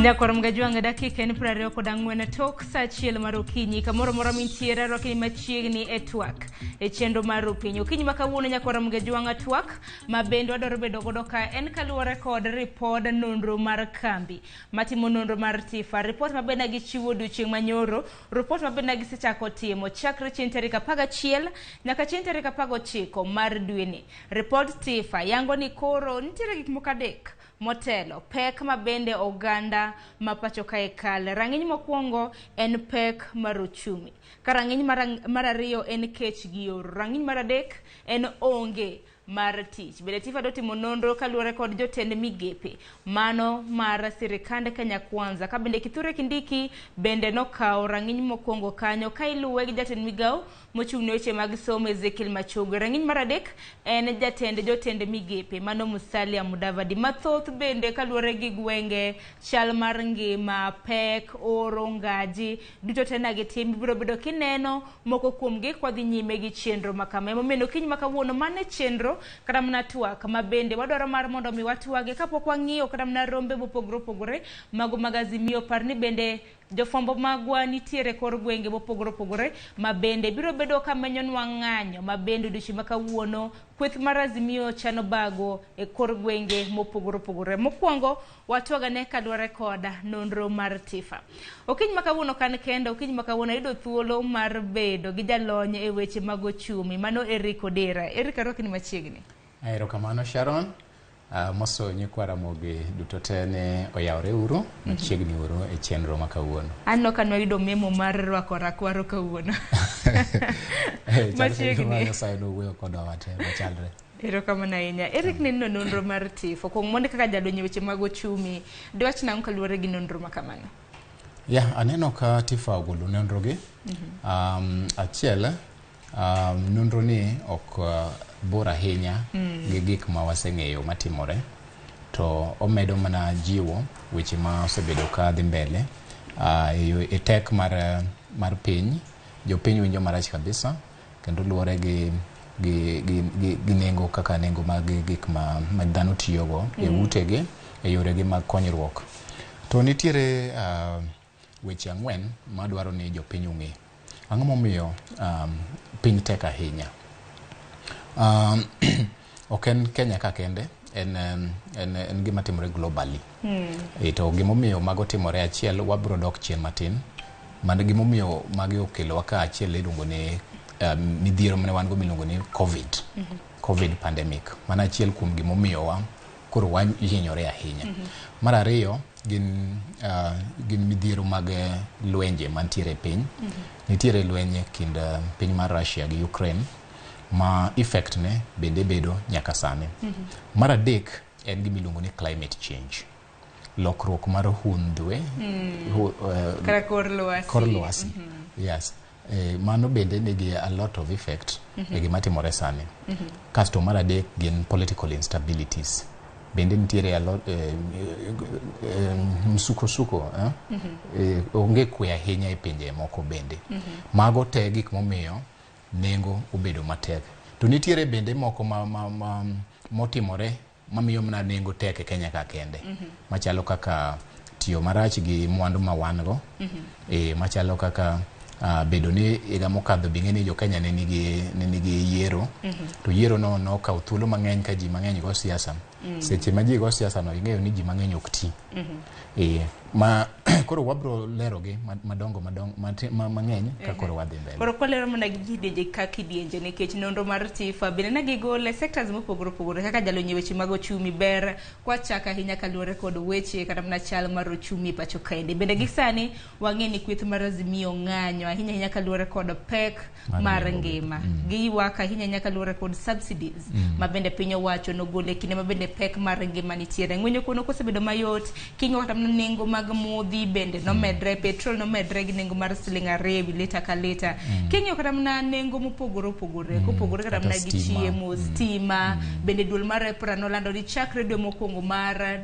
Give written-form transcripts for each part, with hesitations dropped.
Nyakoro mgajwanga dakika ni prario kodangwena tok sa chiel marokinyi kamoro moro mintiere rokini machiegni e twak e chendo marupinyo okinyi makawuono nyakoro mgajwanga twak mabendo wadoro bedo godo ka en kaluwore kod ripod nonro mar kambi matimo nonro mar TIFA report mabenda gichiwo duchieng manyoro report mabenda gisechako timo chakre chieng' tarik 11 nyaka chieng' tarik 19 mar dweni report TIFA yango ni koro nitiere gik moko adek motelo pek mabende oganda mapacho kae kale rang'iny mokwongo en pek mar uchumi ka rang'iny mar ariyo en kech gi oro rang'iny mar adek en onge mar tich bende TIFA dotimo nonro kaluwore kod jotend migepe mano mar sirikande Kenya Kwanza ka bende Kithure Kindiki bende nokawo rang'iny mokwongo kanyo ka iluwe gi jatend migao mochung'ne weche mag somo Ezekiel Machogo rang'iny mar adek en jotend migepe mano Musalia Mudavadi mathoth bende kaluwore gi gwenge chal mar ngima pek oro ngaji duto tena gitim biro bedo kineno moko kuom gik kwadhi nyime gi chenro makama emomiyo kiny makawuono mane chenro kata mna twak mabende wadwaro mar mondo mi watwage kapok wang'iyo kata mna rombe mopogore opogore mago magazimio parni bende jofombo magwa nitiere kor gwenge mopogore opogore mabende biro bedo kamenyonwa ng'anyo mabende duchi makawuono kweth mar Azimio chano bago e kor gwenge mopogore opogore mokwongo watwaga ne kadware koda nonro mar TIFA okiny makawuono kan kendo okiny makawuono yudo thuolo mar bedo gi jalony e weche mag ochumi mano Eric Odera rokni machiegni erokamano Sharon moso nyikwa Ramogi duto te ne oyawre uru machiegni uru e chenro makawuono anno kanwa yudo memo mar rwakora kwaro kawuono machiegni saino wuoyo kodwa wate machalre erokamano ahinya Eric neno nonro mar TIFA kuom monde kaka jadonyo weche mag ochumi dwach nang'o kaluwore gi nonro makamano aneno ka TIFA ogolo nonro gi achiel nonro ni ok bor ahinya gi gik ma waseng'eyo matimore to omedo mana jiwo weche ma osebedo ka dhi mbele e tek mar piny jopiny winjo marach kabisa kendo luwore gi nengo kaka nengo mag gik ma dhano tiyogo e utegi e yoregi mag konyruok to nitiere weche ang'wen madwaro ni jopiny ong'e ang'o momiyo piny tek ahinya ok en Kenya ka kende en gima timore globally to gimomiyo mago timore achiel wabro dok chien matin man gimomiyo magi okelo ka achiel iluongo ni midhiero mane wan go miluongo ni covid pandemic mana achiel kuom gimomiyo wa koro wahinyore ahinya mar ariyo gin midhiero mag lwenje mantiere e piny nitiere lwenje kind piny mar Russia gi Ukraine ma effect ne bende bedo nyaka sani mar adek en gimiluongo ni climate change lokruok mar hundhwe kor lwasi yes mano bende nigi a lot of effect e gima timore sani kasto mar adek gin political instabilities bende nitiere a lot msuko onge kwe ahinya e pinje moko bende mago te gik momiyo nengo obedo matek to nitiere bende moko motimore mamiyo mna nengo tek e Kenya ka kende machalo kaka tiyo marach gi mwandu ma wan go machalo kaka bedo ni ega mokadho bing'eni jo Kenya ne nigi yiero to yiero no nokawo thuolo mang'eny ka ji mang'eny go siasa seche ma ji go siasa no ing'eyo ni ji mang'eny ok ti ma koro wabro lero gi madongo mang'eny ka koro wadhi mbele koro kolero mana gi deje ka kidienje nikech nonro mar TIFA bende na gigole sectors mopogore opogore kaka jalonye weche mag ochumi ber kwa chaka ahinya kaluwore kod weche kata mana chal mar ochumi pacho kaende bende gisani wang'e ni kweth mar Azimio ng'anyo ahinya kaluwore kod pek mar ngima giywak ahinya kaluwore kod subsidies ma bende piny owacho nogole kinde ma bende pek mar ngima nitiere ng'wenyo kono kosebedo mayot kingo kata nengo mag modhi pi bende no medre, petrol no medre gi nengo mar siling 2 lita ka lita. King'yo kata mana nengo mopogore kopogore kata mana gi chiemo, stima, bende duol mar EPRA nolando ni chakre dwe mokwongo mar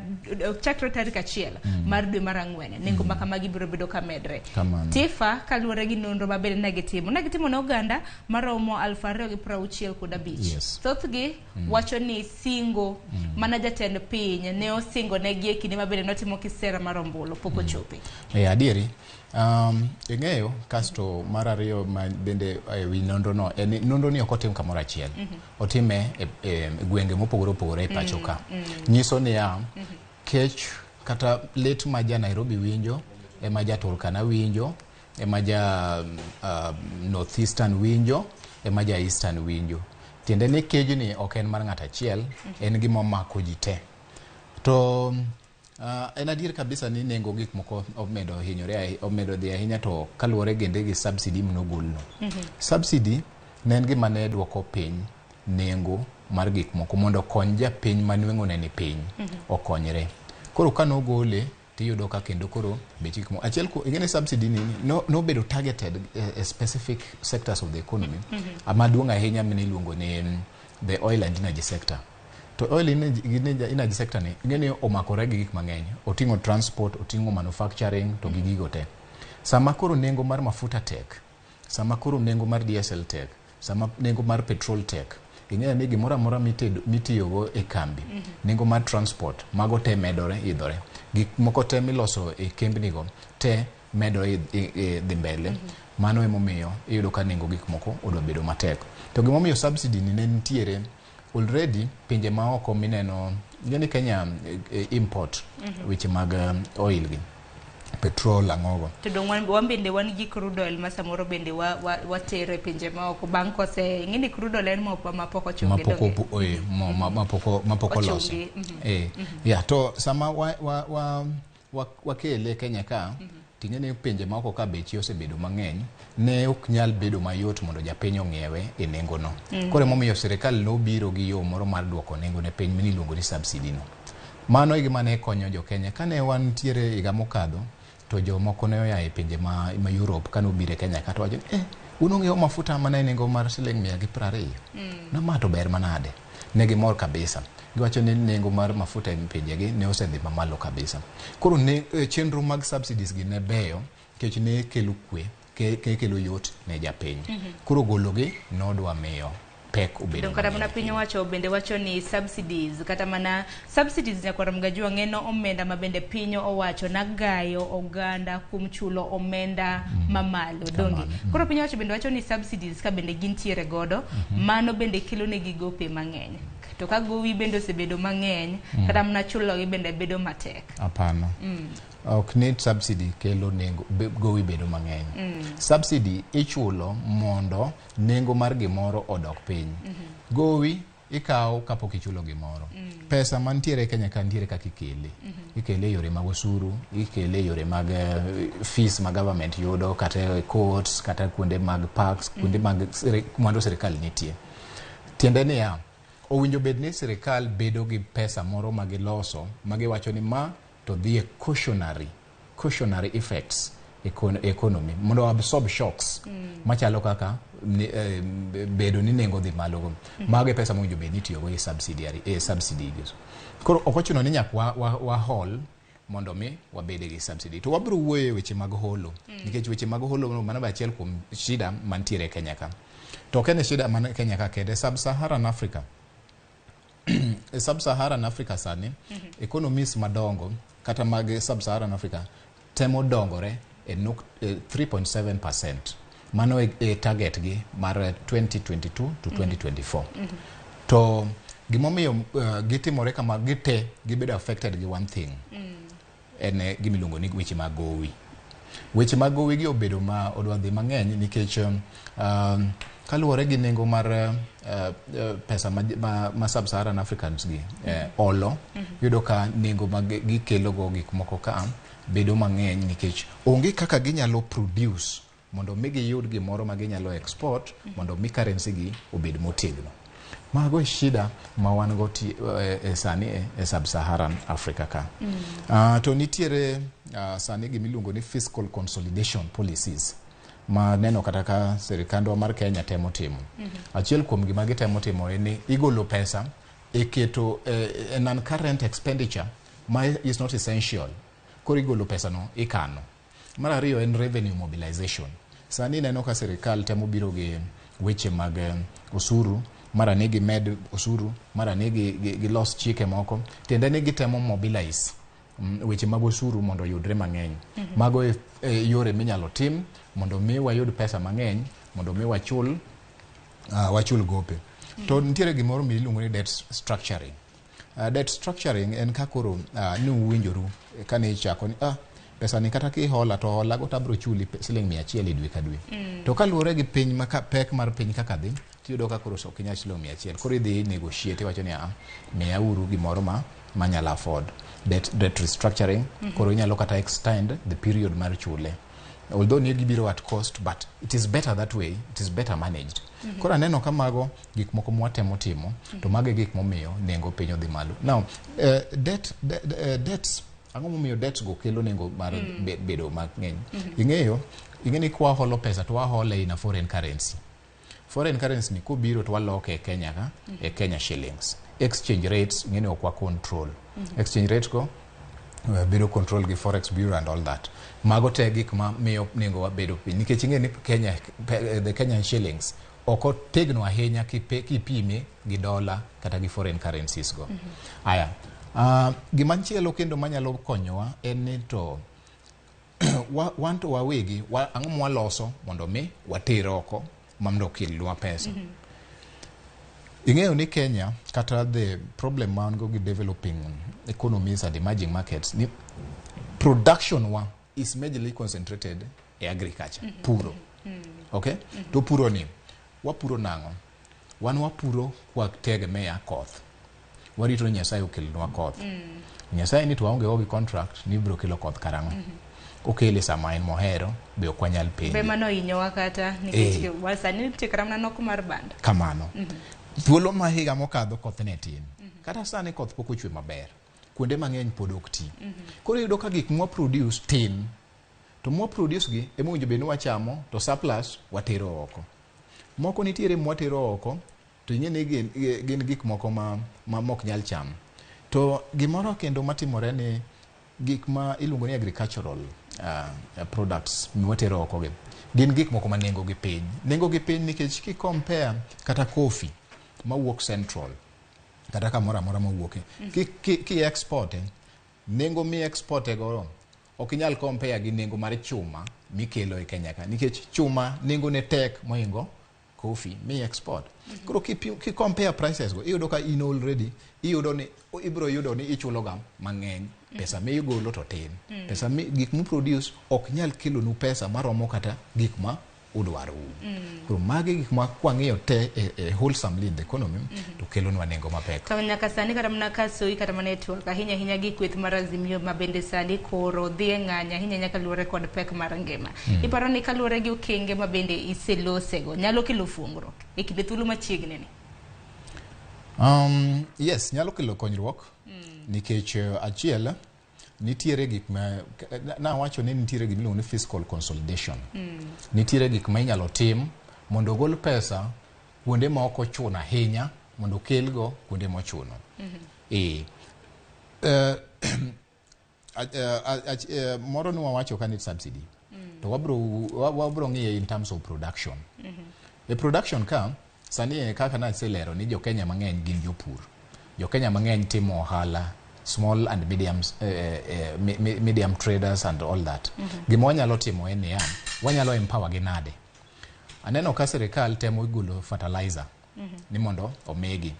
chakre tarik 1 mar dwe mar 4 nengo ma kamagi biro bedo ka medre. TIFA kaluwore gi nonro ma bende negitimo ne oganda maromo 265. Thothgi wacho ni singo mana jatend piny ne osingo negi e kinde ma bende notimo kisera mar ombulu pok ochopi. Adieri ing'eyo kasto mar ariyo ma bende wi nonro no nonro ni ok otim kamoro achiel. Otime e gwenge mopogore opogore e pacho ka. Nyiso ni kech kata lit ma ja Nairobi winjo ema ja Turkana winjo, ema ja Northeastern winjo, ema ja Eastern winjo. Tiende ni kejni ok en mar ng'at achiel, en gima omako ji te. To en adier kabisa ni nengo gik moko omedo dhi ahinya to kaluwore gende gi subsidy mnogulno. Subsidy ne en gima ne dwoko piny nengo mar gik moko mondo kony ja piny manweng'o ne ni piny okonyre. Koro kanogole tiyudo ka kendo koro bechi kimo achiel ko ingene subsidy ni no bedo targeted specific sectors of the economy amaduong ahinya mini luongo ni the oil and energy sector. To oil and energy sector ni ingene omakore gi gik mang'eny, otingo transport, otingo manufacturing to gi gigo te. Sama koro nengo mar mafuta tek, sama koro nengo mar diesel tek, sama nengo mar petrol tek, ing'eyo ni gimoro amora mitiyogo e kambi, nengo mar transport mago te medore idhore. Gik moko te miloso e kembnigo te medo dhi mbele. Mano emomiyo iyudo ka nengo gik moko odwa bedo matek. To gimomiyo subsidy ni ne nitiere already pinje ma oko mineno yani Kenya import weche mag oil gi petrol ang'ogo. To dong wan bende wan gi crude oil ma samoro bende watero e pinje ma oko bang' kose ing'eni crude oil en ma poko chonge ma poko loso. Ya to sama wakele Kenya ka ting'eni pinje ma oko ka bechi osebedo mang'eny ne ok nyal bedo mayot mondo japiny ong'iewe e nengo no. Koro emomiyo sirikal nobiro gi yo moro mar dwoko nengo ne piny miniluongo ni subsidy no. Mano e gima ne konyo jo Kenya kane wan tiere higa mokadho to jomoko ne oya e pinje ma Europe kanobire Kenya kata wacho unong'iewo mafuta mana nengo mar siling 120. No ma to ber manade. Ne gimor kabisa. Giwacho ni nengo mar mafuta e pinjegi ne osedhi mamalo kabisa. Koro ne chenro mag subsidies gi ne beyo kech ne kelo kwe kelo yot ne japiny. Koro gologi nodwa miyo pek ubedo. Don kata mana piny wacho bende wacho ni subsidies kata mana subsidies nyakora mgajua ng'eno omenda mabende piny owacho nagayo oganda kuom chulo omenda mamalo dongi. Koro piny wacho bende wacho ni subsidies ka bende gintiere godo mano bende kelo ne gigope mang'eny. To ka gowi bende osebedo mang'eny kata mana chulo gi bende bedo matek. Apana. Ok need subsidy kelo nengo gowi bedo mang'eny. Subsidy ichulo mondo nengo mar gimoro odok piny. Gowi ikawo kapok ichulo gimoro. Pesa mantiere Kenya ka ntiere kaka ikele. Ikele yore mag osuru, ikele yore mag fees ma government yudo kata courts kata kuonde mag parks, kuonde mag mwandu serikal nitie. Tiende ni owinjo bed ni sirikal bedo gi pesa moro magiloso magiwacho ni ma to the cautionary effects economy mondo absorb shocks machalo kaka bedo ni nengo dhi malo mage pesa mowinjo bed ni tiyogo e subsidies. Koro ok ochuno ni nyak wa hol mondo mi wabede gi subsidy. To wabiro wuoyo weche mag holo nikech weche mag holo mano achiel kuom shida mantiere Kenya ka. To kene shida man Kenya ka kede sub-Saharan Africa. Sub-Saharan Africa sani economies madongo kata mag Sub-Saharan Africa temo dongore e 3.7%. Mano e target gi mar 2022 to 2024. To gimomiyo gitimore kama gite gibedo affected gi one thing. En gimiluongo ni weche mag gowi. Weche mag gowi gi obedo ma odwa dhi mang'eny nikech kaluwore gi nengo mar pesa ma Sub-Saharan Africans gi olo yudo ka nengo mag gikelo go gik moko ka bedo mang'eny nikech onge kaka ginyalo produce mondo mi giyud gimoro ma ginyalo export mondo mi currency gi obed motegno. Mago shida ma wan go sani e sub-Saharan Africa ka. To nitiere sani gimiluongo ni fiscal consolidation policies ma neno kata ka sirikandwa mar Kenya temo timo. Achiel kuom gima gitemo timo en ni igolo pesa iketo non-current expenditure ma is not essential. Koro igolo pesa no ikano. Mar ariyo en revenue mobilization. Sani neno ka sirikal temo biro gi weche mag osuru, mara ne gimed osuru, mara ne gilos chike moko, tiende ni gitemo mobilize weche mag osuru mondo yudre mang'eny. Mago yore minyalo tim mondo mi wayud pesa mang'eny, mondo mi wachul gope. To nitiere gimoro miluongo ni debt structuring. Debt structuring en kakoro ni uwinjoru kane ichako ni pesa ni kata ki hola to hola go tabro chuli siling 100 dwe ka dwe. To kaluwore gi piny pek mar piny kaka dhi, tiyudo ka koro sok inya siling 100. Koro idhi negotiate wacho ni miya uru gimoro ma nyalo afford. Debt restructuring, koro inyalo kata extend the period mar chule. Although ni gibiro at cost, but it is better that way, it is better managed. Koro aneno kamago gik moko mwatemo timo, to mage gik momiyo nengo piny odhi malo. Now, debts ang'o momiyo debts go kelo nengo mar bedo mang'eny. Ing'eni kwa holo pesa to wahole in a foreign currency. Foreign currency ni kubiro to waloke e Kenya ka, e Kenya shillings. Exchange rates ing'eni okwa control. Exchange rates go biro control gi forex bureau and all that. Mago te gik ma miyo nengo wabedo piny. Nikech ing'eni Kenya, the Kenyan shillings oko tegno ahinya kipime gi dola kata gi foreign currencies go. Aya. Gimanchielo kendo manyalo konyowa en ni to wan to wawegi ang'o mwaloso mondo mi water oko mondo kelnwa pesa. Ing'eyo ni Kenya kata the problem man go gi developing economies and emerging markets ni production wa is majorly concentrated in agriculture, puro. Okay? To puro ni wapuro nang'o? Wan wapuro kwa tegemea koth. Warito Nyasaye okelnwa koth. Nyasaye ni to waonge go gi contract ni biro kelo koth karang'o. Okele sama en mohero be ok wanyal penjo. Be mano inyowa kata nikech wasani nitie karamna nok mar band. Kamano. Thuolo ma higa mokadho koth ne tin. Kata sani koth pok ochwe maber. Kuonde mang'eny pod ok ti. Koro yudo ka gik mwa produce tin. To mwa produce gi emo winjo be ni wachamo to surplus watero oko. Moko nitiere mwatero oko to ing'eni gin gik moko ma mok nyal cham. To gimoro kendo matimore ni gik ma iluongo ni agricultural products mwatero oko gi. Gin gik moko ma nengo gi piny. Nengo gi piny nikech ki compare kata coffee mawuok Central kata kamoro amora mawuoke. Ki export nengo mi export go ok inyal compare gi nengo mar chuma mikelo e Kenya ka. Nikech chuma nengo ne tek moingo coffee mi export. Koro ki compare prices go iyudo ka in already iyudo ni ibro yudo ni ichulo ga mang'eny. Pesa mi igolo to tin. Pesa mi gik mu produce ok nyal kelo nu pesa maromo kata gik ma udwaro. Koro magi gik ma kwang'iyo te wholesomely in the economy to kelo nwa nengo mapek. To nyaka sani kata mana kasoi kata mana network ahinya gi kweth mar Azimio mabende sani koro dhi ng'anya ahinya nyaka luwore kod pek mar ngima. Iparo ni kaluwore gi okenge mabende iselosego nyalo kelo fuong'ruok e kinde thuolo machiegni ni. Yes, nyalo kelo konyruok. Nikech achiel nitiere gik ma na wacho ni nitiere gik miluongo ni fiscal consolidation. Nitiere gik ma inyalo tim mondo gol pesa kuonde ma ok ochuno ahinya mondo kelgo kuonde ma ochuno. Moro ni wawacho ka ni subsidy. To wabro ng'iye in terms of production. E production ka sani kaka na selero ni jo Kenya mang'eny gin jopur. Jo Kenya mang'eny timo ohala, small and medium traders and all that. Gima wanyalo timo en ni wanyalo empower gi nade. Aneno ka sirikal temo golo fertilizer ni mondo omegi.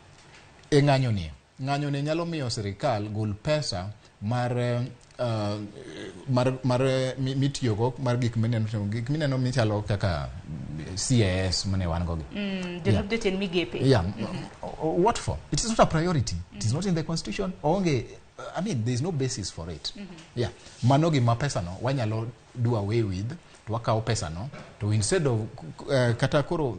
E ng'anyo ni nyalo miyo sirikal gol pesa mar mitiyogo mar gik mineno michalo kaka CAS mane wan go gi. Migepe. Yeah. What for? It is not a priority. It is not in the constitution. Onge I mean, there's no basis for it. Yeah. Manogi ma pesa no, wanyalo do away with, to wakao pesa no, to instead of, katakoro,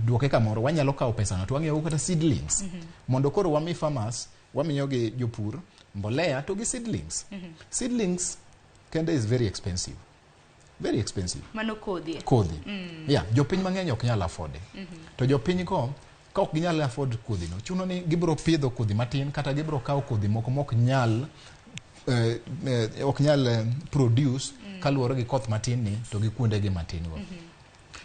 duoke kamoro, wanyalo kao pesa no, to wangeo kata seedlings. Mondo koro wami farmers, wami nyoge jopur, mbolea, to gi seedlings. Seedlings, kende is very expensive. Very expensive. Mano kodhi. Kodhi. Yeah, jopiny mang'eny ok nyal afford. To jopiny ko ka ok ginyal afford kodhi no, chuno ni gibro pidho kodhi matin kata gibro kawo kodhi moko mok nyal produce kaluwore gi koth matin ni to gi kuonde gi matin go.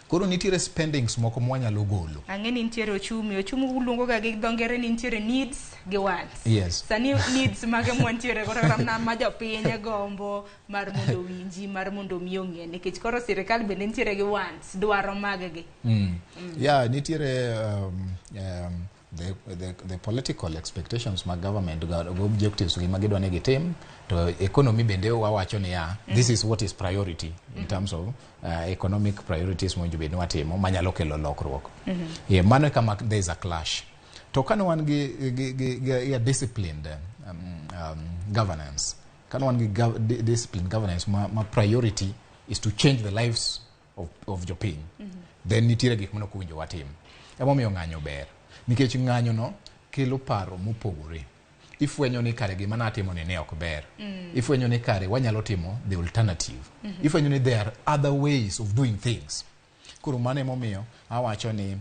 Koro nitiere spendings moko mwanyalo golo. Ang'eni nitiere ochumi uluongo ga gi dongere ni nitiere needs gi wants. Yes. Sani needs mage mwantiere koro ramna ma jopiny gombo mar mondo winji mar mondo miyo ng'e nikech koro sirikal bende nitiere gi wants dwaro mage gi. Yeah, nitiere the political expectations mag government go objectives gi magidwa ne gitim to economy bende wawacho ni this is what is priority in terms of economic priorities mo jube nwatimo manyalo kelo lokruok. Yeah, mano kama there is a clash. To kano wan gi disciplined governance. Kano wan gi disciplined governance ma priority is to change the lives of jopiny. Then nitiere gik mano kuwinjo watim. Emo miyo ng'anyo ber. Nikech ng'anyo no kelo paro mopogore. Ifwenyo ni kare gima natimo ne ok ber. Ifwenyo ni kare wanyalo timo the alternative. Ifwenyo ni there are other ways of doing things. Koro mane momiyo awacho ni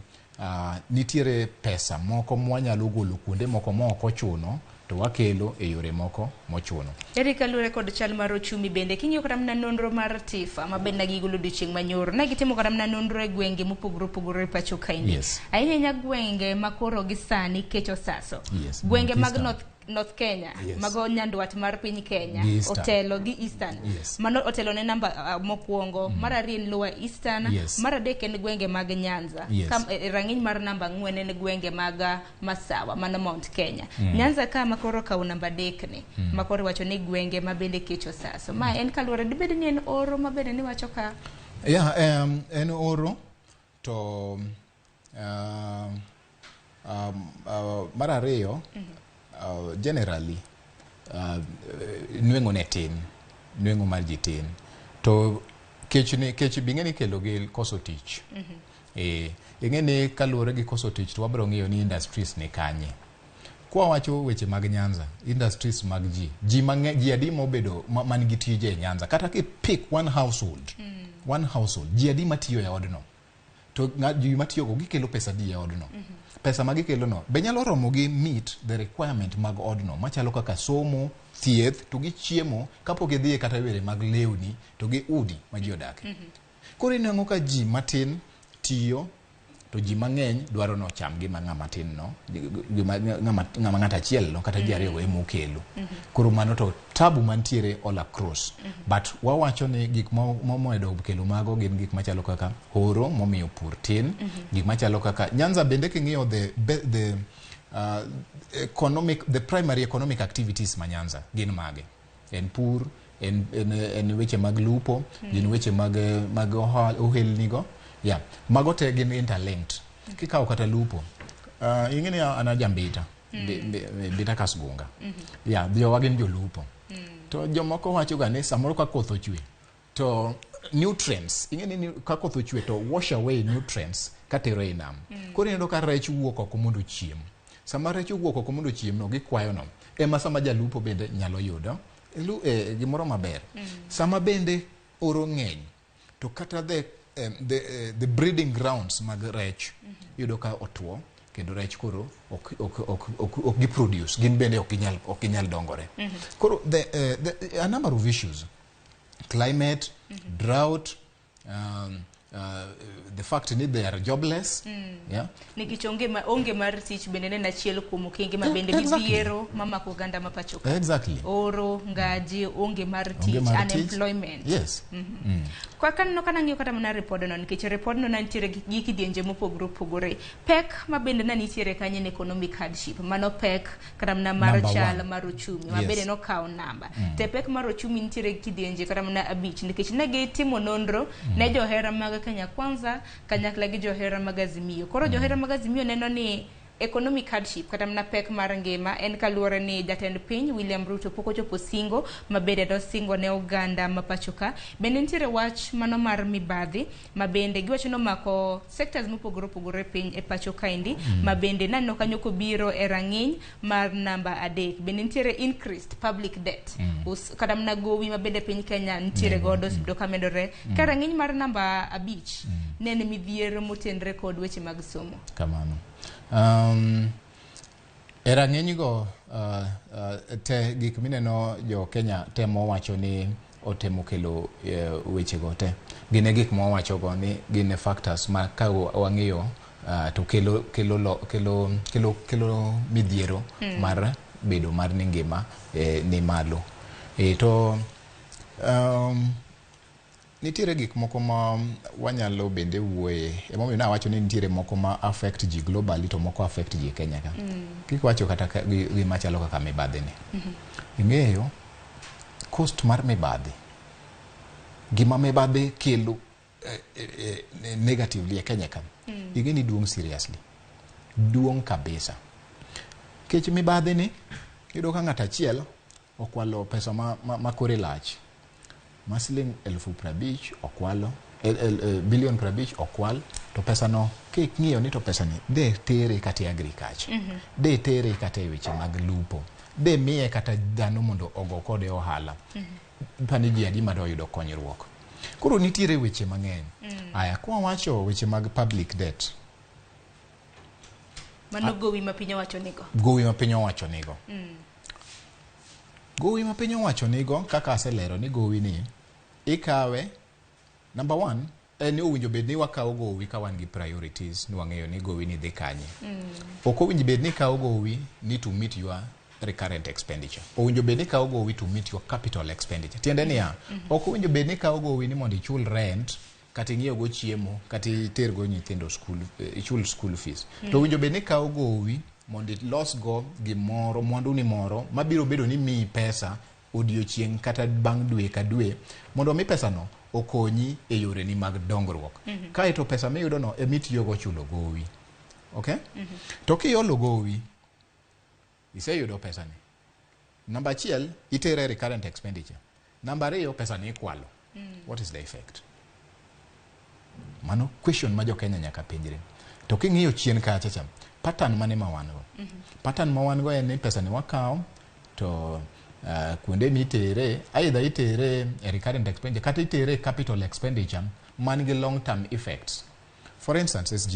nitiere pesa moko mwanyalo golo kuonde moko moko chuno to wakelo e yore moko mochuno. Erika lure kod chal mar ochumi bende king'iyo kata mana nonro mar TIFA mabende gigolo odiochieng' manyoro ne gitimo kata mana nonro e gwenge mopogore pacho kaini. Yes. Ahinya gwenge makoro gi sani kech osaso. Yes. Gwenge mag North Kenya, yes. Mago nyandwat mar piny Kenya, otelo gi Eastern. Yes. Mano otelo ne namba mokwongo, mar ariyo Lower Eastern, yes. Mar adek en gwenge mag Nyanza. Yes. Rang'iny mar namba 4 en gwenge mag Masawa, mano Mount Kenya. Nyanza ka makoro kawo namba 3 ni, makoro wacho ni gwenge mabende kech osaso. Ma en kaluwore dibed ni en oro mabende ni wacho ka. Yeah, en oro to mar ariyo generally nweng'o ne tin, nweng'o mar ji tin to kech bing'eni kelo gi koso tich. Ing'eni kaluwore gi koso tich to wabiro ng'iyo ni industries ni kanye. Kwa wacho weche mag Nyanza, industries mag ji mang'eny, ji adi mobedo man gi tije e Nyanza kata ki pick one household, ji adi matiyo e odno to ji matiyo go gikelo pesa di e odno. Pesa magikelo no be nyalo romo gi meet the requirement mag odno machalo kaka somo, thieth to gi chiemo kapok idhi kata were mag lewni to gi udi ma ji odak. Koro inang'o ka ji matin tiyo to ji mang'eny dwaro no cham gima ng'ama tin no, ng'ama ng'ata achiel no kata ji ariyo emo kelo. Koro mano to tabu mantiere all across. But wawacho ni gik momedo kelo mago gin gik machalo kaka horo momiyo pur tin, gik machalo kaka Nyanza bende king'iyo the primary economic activities ma Nyanza gin mage. En pur, en weche mag lupo, gin weche mag ohelnigo. Yeah, mago te gin interlinked. Kikawo kata lupo. Ing'eni ana jambita, bita kasgunga. Yeah, jowa gin jolupo. To jomoko wacho ga ni samoro ka koth ochwe to nutrients, ing'eni ka koth ochwe to wash away nutrients katero e nam. Koro ineno ka rech wuok oko mondo chiem. Sama rech wuok oko mondo chiem no gikwayo no. Ema sama jalupo bende nyalo yudo gimoro maber. Sama bende oro ng'eny to kata the breeding grounds mag rech yudo ka otwo kendo rech koro ok gi produce, gin bende ok ginyal dongore. Koro a number of issues, climate, drought, the fact that they are jobless. Yeah. Nikech onge mar tich bende ne achiel kuom okenge ma bende midhiero mamako oganda ma pacho ka. Exactly. Oro, ngaji, onge mar tich, unemployment. Yes. Kwa kanno kana ng'iyo kata mana report no nikech report no nitiere gi kidienje mopogore. Pek ma bende nitiere kanye ne economic hardship, mano pek kata mana mar chal mar ochumi ma bende no kawo namba. Te pek mar ochumi nitiere kidienje kata mana 5 nikech ne gitimo nonro ne johera mag Kenya Kwanza kanyakla gi johera mag Azimio. Koro johera mag Azimio neno ni economic hardship kata mna pek mar ngima en kaluore ni jatend piny William Ruto poko chopo singo mabede do singo ne oganda mapachoka bende nitiere wach mano mar mibadhi mabende giwacho no mako sectors mopogore piny e pachoka indi mabende nanno kanyo kobiro e rang'iny mar namba 3 bende nitiere increased public debt kata mna gowi mabende piny Kenya nitiere godo do kamedore ka rang'iny mar namba 5 nene midhiero motenre kod weche mag somo kamano era ng'enygo te gik mineno jo Kenya temo wacho ni otemo kelo wechego te gine gik mowachogo ni gine factors ma ka wang'iyo to kelo midhiero mar bedo mar ni ngima ni malo to nitiere gik moko ma wanyalo bende wuoye emomiyo nawacho ni nitiere moko ma affect ji globally to moko affect ji Kenya ka kik wacho kata gima chalo kaka mibadhi ni ing'eyo cost mar mibadhi gima mibadhi kelo negatively e Kenya ka ing'eni duong seriously duong kabisa kech mibadhi ni yudo ka ng'at achiel okwalo pesa ma kore lach masling 50,000 okwalo bilion 50 okwal to pesa no king'iyo ni to pesa ni de tere kata agriculture de tere kata weche mag lupo de miye kata dhano mondo ogo kode ohala pani ji adi ma do yudo konyruok koro nitiere weche mang'eny aya kwa wacho weche mag public debt mano gowi ma piny owacho nigo gowi ma piny owacho nigo kaka aselero ni gowi ni ikawe number 1 en owinjo bed ni wakawo gowi ka wan gi priorities ni wang'eyo ni gowi ni dhi kanye ok owinjo bed ni kawo gowi ni to meet your recurrent expenditure owinjo bed ni kawo gowi to meet your capital expenditure tiende niya ok owinjo bed ni kawo gowi ni mondo ichul rent kata ing'iew go chiemo kata iter go nyithindo school ichul school fees to owinjo bed ni kawo gowi mondo ilos go gimoro mwandu ni moro mabiro bedo ni miyi pesa odiochieng' kata bang' dwe ka dwe mondo mi pesa no okonyi e yore ni mag dongruok kae to pesa miyudo no emitiyogo chulo gowi okay to kiyolo gowi iseyudo pesa ni namba 1 itere recurrent expenditure namba 2 pesa ni ikwalo what is the effect mano question ma jo Kenya nyaka penjre to king'iyo chien kacha cha pattern mane ma wan go pattern ma wan go en ni pesa ni wakawo to kuonde mitere either itere recurrent expenditure kata itere capital expenditure man gi long term effects for instance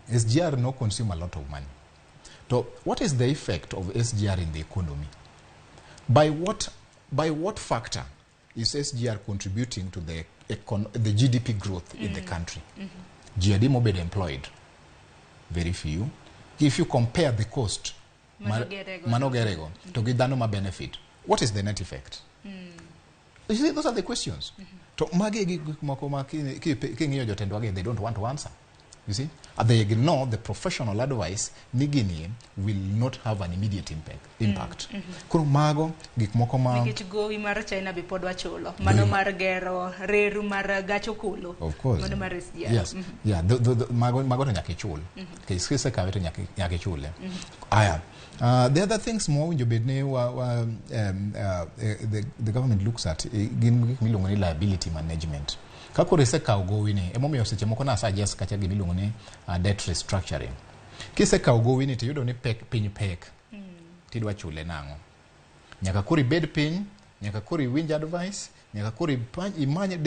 SGR no consume a lot of money so what is the effect of SGR in the economy by what factor is SGR contributing to the GDP growth in the country GDP mo be employed very few if you compare the cost manogerego to gi dhano ma benefit what is the net effect you see those are the questions to magi gik moko ma king'iyo jotendwa ge they don't want to answer you see they ignore the professional advice nigini will not have an immediate impact koro mago gik moko ma nikech gowi mar China be pod wachulo mano mar gero reru mar gacho kulo of course mano mar SGR yes yeah mago to nyaka chul kise kawe to nyaka chule aya the other things more winjo bed ne the government looks at gin gik milongo ni liability management kakore se kawo gowi ni emomiyo seche moko na suggest kacha gima iluongo ni debt restructuring kise kawo gowi ni tiyudo ni piny pek tidwa chule nang'o nyaka kuri bed piny nyaka kuri winj advice nyaka kuri imanye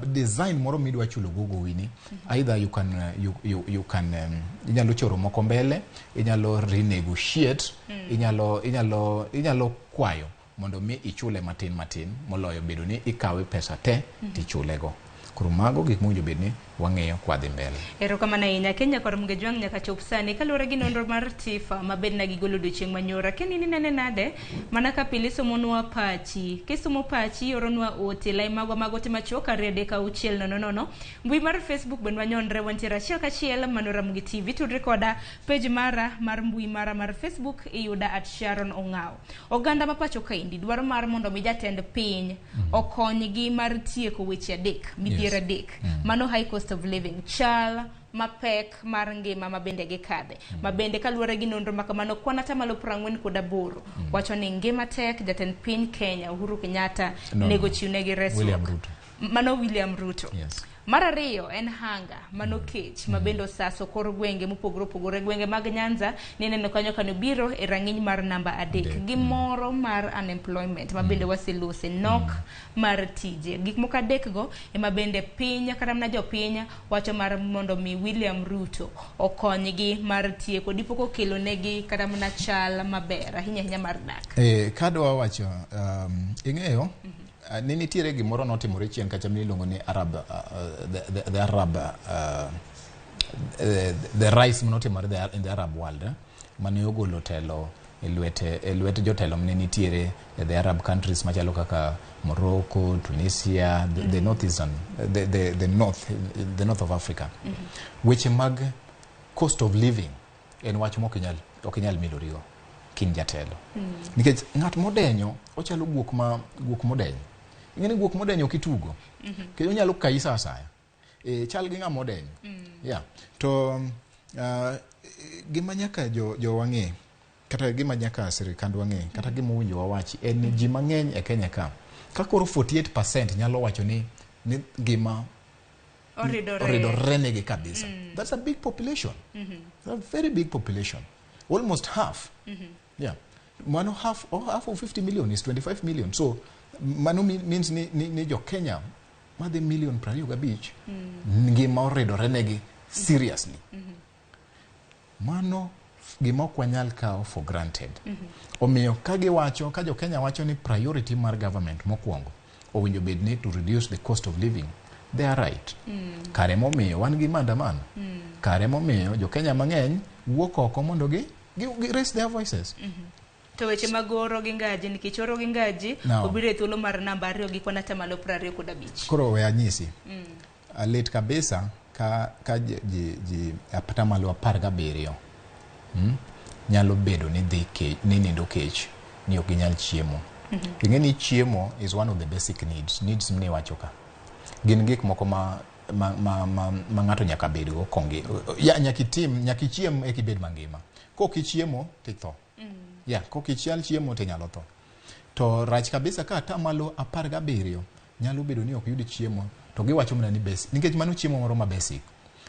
design moro midwa chulo gowi ni either you can inyalo choro moko mbele inyalo renegotiate inyalo kwayo mondo mi ichule matin moloyo bedo ni ikawe pesa te tichulego koro mago gik mowinjo bed ni wang'eyo kwadhi mbele erokamano ahinya Kenya kod mgejwang' nyaka chop sani kaluwore gi nonro mar TIFA mabed na gigolo odiochieng' manyora keni nene nade mana ka pile somonwa pachi kisomo pachi oronwa ote lai magwa magote machoka rede ka uchiel nono mbui mar Facebook bende wanyonre wantiere achiel kachiel mano Ramogi TV tudre koda page mara mar mbui mara mar Facebook iyuda @Sharon Ong'ao oganda mapacho kaindi dwaro mar mondo mi jatend piny okonygi mar tieko weche adek midhiero adek mano high cost of living chal mapek mar ngima mabende gikadhe. Mabende kaluwore gi nonro makamano kwan atamalo 48 wacho ni ngima tek jatend piny Kenya Uhuru Kenyatta nego chiwnegi resruok. William Ruto. Yes. Mar ariyo en hanga mano kech mabende osaso kor gwenge mopogore opogore. Gwenge mag Nyanza nineno kanyo kano biro e rang'iny mar namba 3 gi moro mar unemployment mabende wasiluse nok mar tije. Gik moko 3 go ema bende piny kata mana jopiny wacho mar mondo mi William Ruto okonygi mar tieko dipo kokelo negi kata mana chal maber ahinya mar dak. Kadwa wacho ing'eyo ni nitiere gimoro notimore chien kacha miluongo ni the rise notimore in the Arab world mane ogolo telo e lwet jotelo mane nitiere the Arab countries machalo kaka Morocco, Tunisia, the northeastern the north of Africa. Weche mag cost of living en wach mokinyal milorigo kin jatelo. Nikech ng'at modenyo ochalo guok modenyo. Ing'eni guok modenyo kitugo. Kendo onyalo kai sa saya. Chal gi ng'a modenyo. Yeah. To gima nyaka jo wang'e kata gima nyaka sirikand wang'e kata gima owinjo wawachi en ji mang'eny e Kenya ka koro 48% nyalo wacho ni gima oridore negi kabisa. That's a big population. A very big population. Almost half. Yeah. Mano half of 50 million is 25 million. So mano means ni jo Kenya madhe million 25 ngima oridore negi seriously. Mano gima ok wanyal kawo for granted. Omiyo ka jo Kenya wacho ni priority mar government mokwongo owinjo bed ni to reduce the cost of living, they are right. Kare momiyo wan gi maandamano. Kare momiyo jo Kenya mang'eny wuok oko mondo gi raise their voices. To weche magoro gi ngaji nikech oro gi ngaji obiro e thuolo mar namba 2 gi kwan atamalo 25. Koro we anyisi. Lit kabisa ka ji atamalo 17 nyalo bedo ni nindo kech ni ok ginyal chiemo. Ing'eni chiemo is one of the basic needs mne wacho ka. Gin gik moko ma ng'ato nyaka bedgo konge. Nyaki chiem e kibed mangima. Kokichiemo titho. Kokichial chiemo te nyalo tho. To rach kabisa ka atamalo 17 nyalo bedo ni ok yud chiemo to giwacho mana ni basic nikech mano chiemo moro ma basic.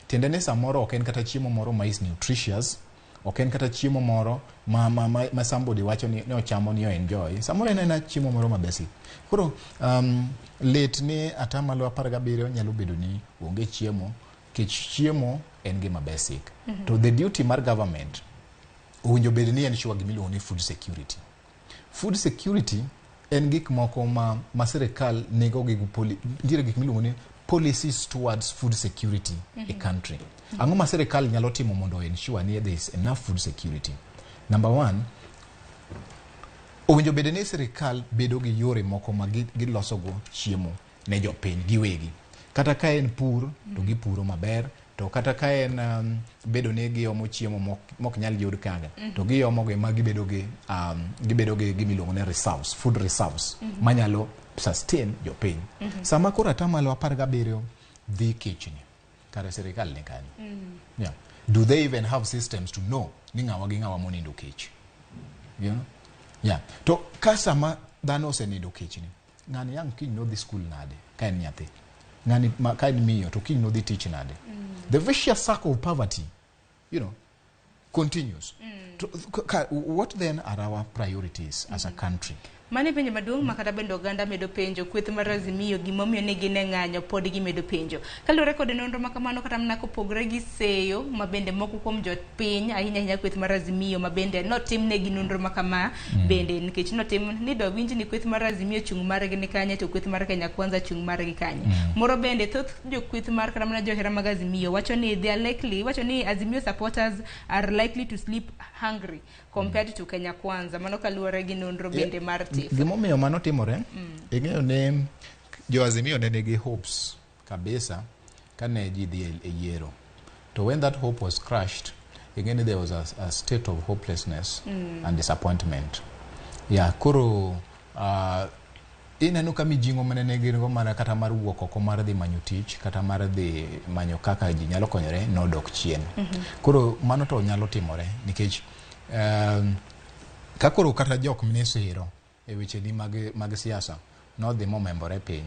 Tiende ne samoro ok en kata chiemo moro ma is nutritious, ok en kata chiemo moro ma somebody wacho ni ochamo ni o enjoy. Samoro en chiemo moro ma basic. Koro let ni atamalo 17 nyalo bedo ni onge chiemo, kech chiemo en gima basic. To the duty mar government owinjo bed ni en sure gimiluongo ni food security. Food security en gik moko ma sirikal nego nitiere gik miluongo ni policies towards food security a country. Ang'o ma sirikal nyalo timo mondo ensure ni there is enough food security? Number 1, owinjo bed ni sirikal bedo gi yore moko ma gilosogo chiemo ne jopiny giwegi. Kata ka en pur to gipuro maber, to kata ka en bedo ni giomo chiemo mok nyal yud kaga to giomo go ma gibedo gi gimiluongo ne reserves, food reserves manyalo sustain jopiny. Sama koro atamalo 17 dhi kichni kare sirikal ni kanyo. Yeah. Do they even have systems to know ni ng'awa gi ng'awa monindo kech? You know? Yeah. To ka sama dhano osenindo kechni, ng'ani yang kiny no dhi school nade ka en nyathi? Ng'ani ka en miyo to kiny no dhi tich nade? The vicious circle of poverty, continues. What then are our priorities as a country? Mani penjo maduong' makata bende oganda medo penjo kweth mar Azimio gimomiyo ne gin e ng'anyo pod gimedo penjo. Kaluwore kod nonro makamano kata mana kopogore gi seyo mabende moko kuom jopiny ahinya kweth mar Azimio mabende notimnegi nonro makama bende nikech notim ni do winj ni kweth mar Azimio chung' margi ni kanye to kweth mar Kenya Kwanza chung' margi kanye. Moro bende thoth jo kweth mar kata mana johera mag Azimio wacho ni Azimio supporters are likely to sleep hungry compared to Kenya Kwanza. Mano kaluwore gi nonro bende mar TIFA. Gimomiyo mano timore, ing'eyo ne jo Azimio ne nigi hopes kabisa kane ji dhi e yiero. To when that hope was crushed, again there was a state of hopelessness and disappointment. Yeah, koro ineno ka mijingo manene gin-go mana kata mar wuok oko mar dhi manyo tich kata mar dhi manyo kaka ji nyalo konyore nodok chien. Koro mano to nyalo timore nikech ka koro kata jok minesiro e weche ni mag siasa nodhi momembore piny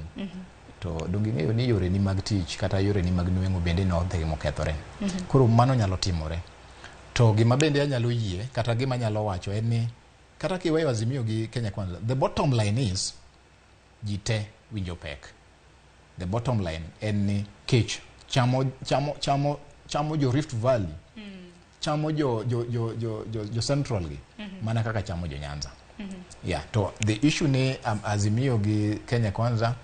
to dongi ng'eyo ni yore ni mag tich kata yore ni mag nweng'o bende nodhi mokethore. Koro mano nyalo timore. To gima bende anyalo yie kata gima nyalo wacho en ni kata kiweyo Azimio gi Kenya Kwanza, the bottom line is ji te winjo pek. The bottom line en ni kech chamo jo Rift Valley, chamo jo Central gi, mana kaka chamo jo Nyanza. Yeah, to the issue ni Azimio gi Kenya Kwanza,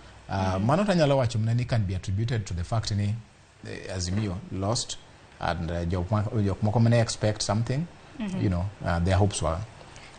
mano tanyalo wacho mna ni can be attributed to the fact ni Azimio lost and jok moko mane expect something, you know, their hopes were.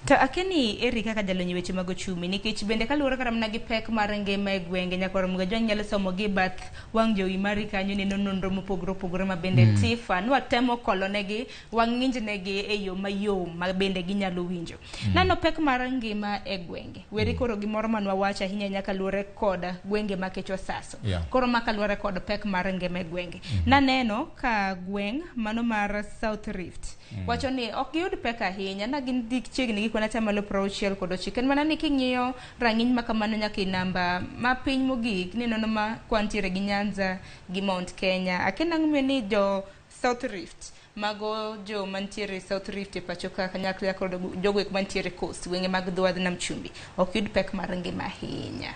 To akeni eri kaka jalonyi weche mag ochumi nikech bende kaluwore kata mana gi pek mar ngima e gwenge nyakoro mga jony nyalo somo gi bath wang' jowi mari kanyo neno nonro mopogore opogore ma bende TIFA nwatemo kolonegi wang' ng'injnegi e yo mayom ma bende ginyalo winjo. Nano pek mar ngima e gwenge weri koro gimoro manwa wacho ahinya nyaka luwore kod gwenge ma kech osaso. Koro maka luwore kod pek mar ngima e gwenge. Naneno ka gweng' mano mar South Rift wacho ni ok giyud pek ahinya na gin dik chiegni gi kwana tamalo 69 mana ni king'iyo rang'iny ma kamano nyaka namba ma piny mogik ni nono ma kwantiere gi Nyanza gi Mount Kenya. Akenang'me ni jo South Rift mago jo mantiere South Rift e pacho ka kanyakla kod jogo ek mantiere coast wenge mag dhowadh nam chumbi ok yud pek mar ngima ahinya.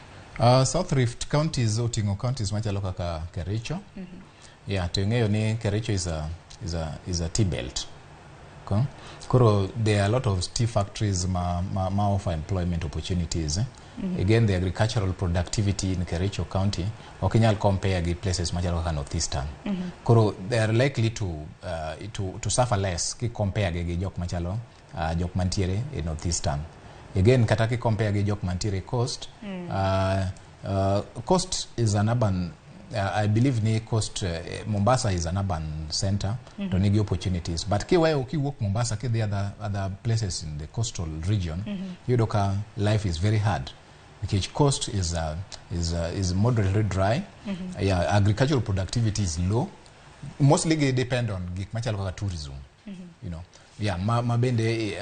South Rift counties oting'o counties machalo kaka Kericho. Yeah, to ng'eyo ni Kericho is a tea belt. Koro there are a lot of tea factories ma offer employment opportunities. Again, the agricultural productivity in Kericho County okinyal compare gi places machalo kaka Northeastern. Koro they are likely to suffer less ki compare gi jok machalo jok mantiere in Northeastern. Again, kata ki compare gi jok mantiere coast. Coast is an urban I believe ni coast Mombasa is an urban center to nigi opportunities, but kiweyo kiwuok Mombasa ki the other places in the coastal region yudo ka life is very hard because coast is moderately dry. Yeah, agricultural productivity is low, mostly they depend on gik machalo kaka tourism. You know, yeah, ma bende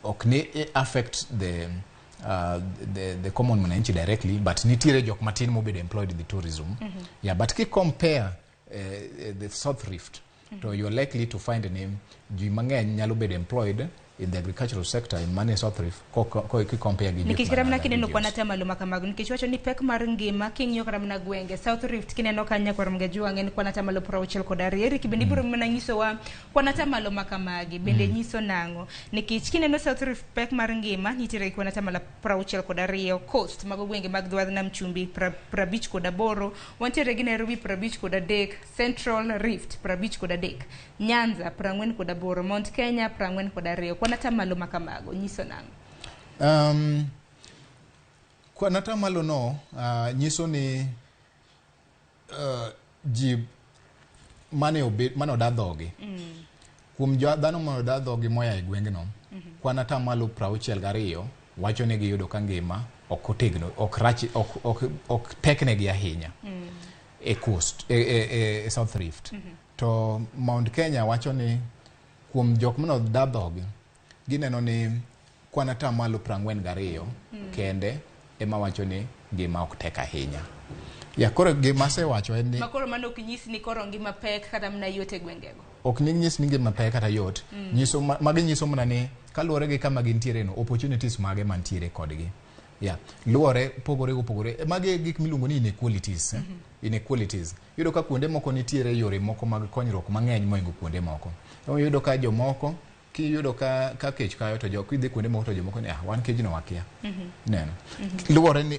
okne affect the common mwananchi directly, but nitire jok matin mo be employed in the tourism. Yeah, but ki compare the South Rift, so you are likely to find a name ji mang'eny nyalo be employed in the agricultural sector in mane South Rift ko ki compare gi nikech kram na kineno kwana tamalo makamago nikech wacho ni pek mar ngima king'iyo kram na gwenge South Rift kineno kanya kwa mga juang en kwana tamalo 62 kibendi biro mana nyiso wa kwana tamalo makamagi bende nyiso nango nikech kineno South Rift pek mar ngima nitire kwana tamalo 62 coast mago gwenge mag dwadh nam chumbi 58 wantiere gi Nairobi 53 Central Rift 53 Nyanza 48 Mount Kenya 42 kwanata malo makamago nyiso nango. Kwanata malo no nyiso ni ji mane odadhogi kuom dhano mane odadhogi moya e gwenge no kwanata malo 62 wacho ni giyudo ka ngima ok otegno ok teknegi ahinya e coast e South Rift. To Mount Kenya wacho ni kuom jok mane odadhogi gineno ni kwanata malo 42 kende ema wacho ni ngima ok tek ahinya. Ya koro gima se wacho en ni makoro mano ok nyisi ni koro ngima pek kata mna yote gwengego. Ok nyisi ni ngima pek kata yot. Nyiso magi nyiso mna ni kaluwore gi kama gintiere no opportunities mage mantiere kodgi. Yeah, luore pogore mage gik miluongo ni inequalities. Inequalities. Yudo ka kuonde moko nitiere yore moko mag konyruok mang'eny moingo kuonde moko. Yudo ka jomoko ki yudo ka kech kayo to jok idhi kuonde moko to jomoko ni wan kejno wakia. Neno. Luore ni